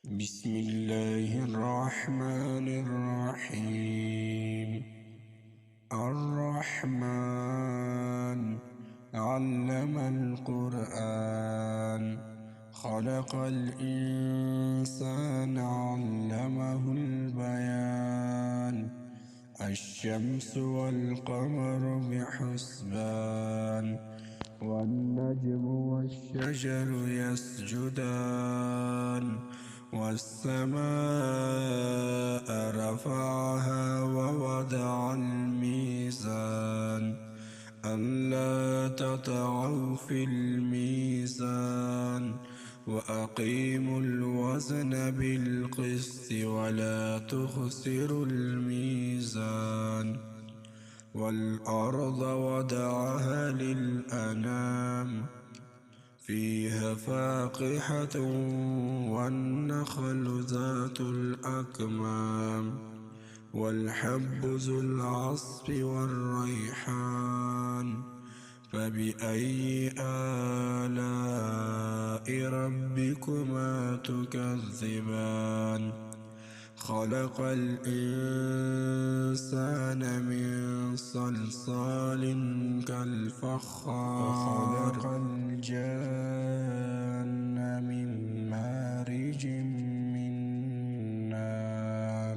بسم الله الرحمن الرحيم. الرحمن علم القرآن، خلق الإنسان علمه البيان. الشمس والقمر بحسبان، والنجم والشجر يسجدان. والسماء رفعها ووضع الميزان، ألا تطغوا في الميزان، وأقيموا الوزن بالقسط ولا تخسروا الميزان. والأرض وضعها للأنام، فيها فاقحة والنخل ذات الأكمام، والحب ذو العصف والريحان. فبأي آلاء ربكما تكذبان؟ خلق الإنسان من صلصال كالفخار، وخلق الجن من مارج من نار.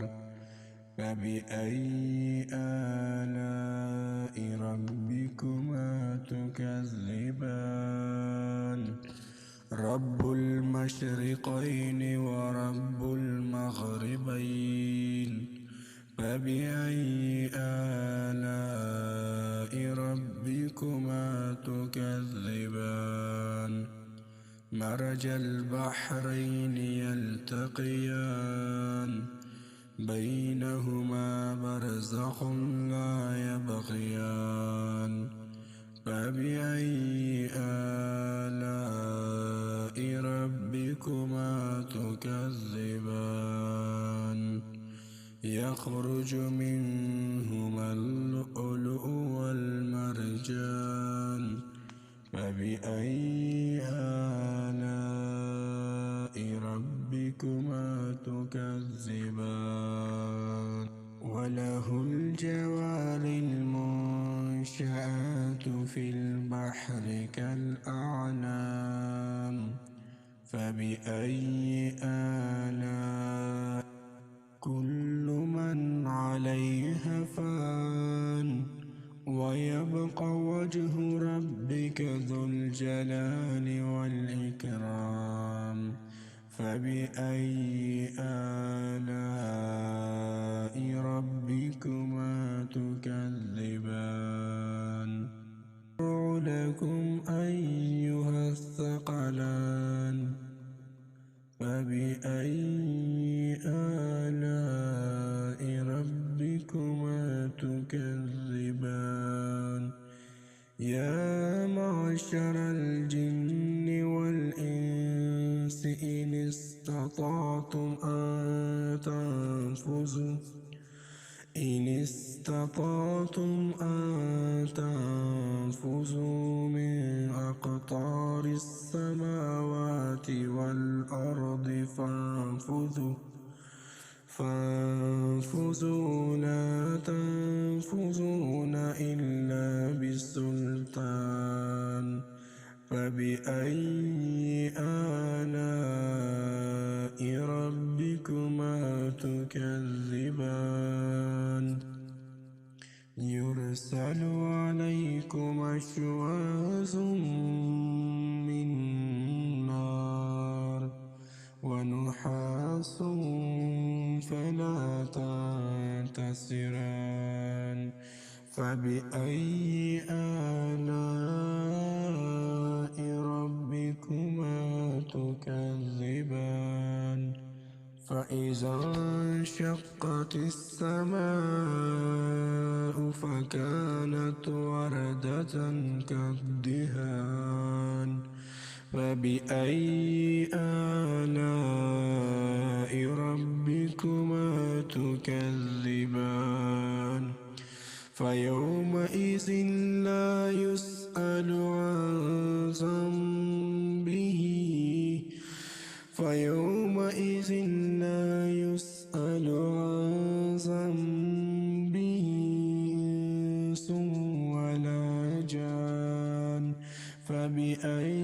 فبأي آلاء ربكما تكذبان؟ رب المشرقين ورب المغربين. فبأي آلاء ربكما تكذبان؟ مرج البحرين يلتقيان، بينهما برزخ لا يبغيان. فبأي آلاء ربكما تكذبان؟ يخرج منهما اللؤلؤ والمرجان. فبأي آلاء ربكما تكذبان؟ وله الجوار المنشآت في البحر كالأعلام. فبأي آلاء؟ كل من عليها فان، ويبقى وجه ربك ذو الجلال والإكرام. فبأي آلاء ربكما تكذبان؟ لكم أيها الثقلان. فبأي آلاء ربكما تكذبان؟ يا معشر الجن والإنس إن استطعتم أن تنفذوا من أقطار السماوات والأرض فانفذوا لا تنفذون إلا بسلطان. فبأي آلاء ربكما تكذبان؟ يرسل عليكما شواظ من نار، ونحاس فلا تنتصران. فبأي آلاء ربكما تكذبان؟ فإذا انشقت السماء فكانت وردة كالدهان. فبأي آلاء ربكما تكذبان؟ فيومئذ لا يسأل عن ذنبه يومئذ لا يسأل عن ذنبه إنس ولا جان فبأي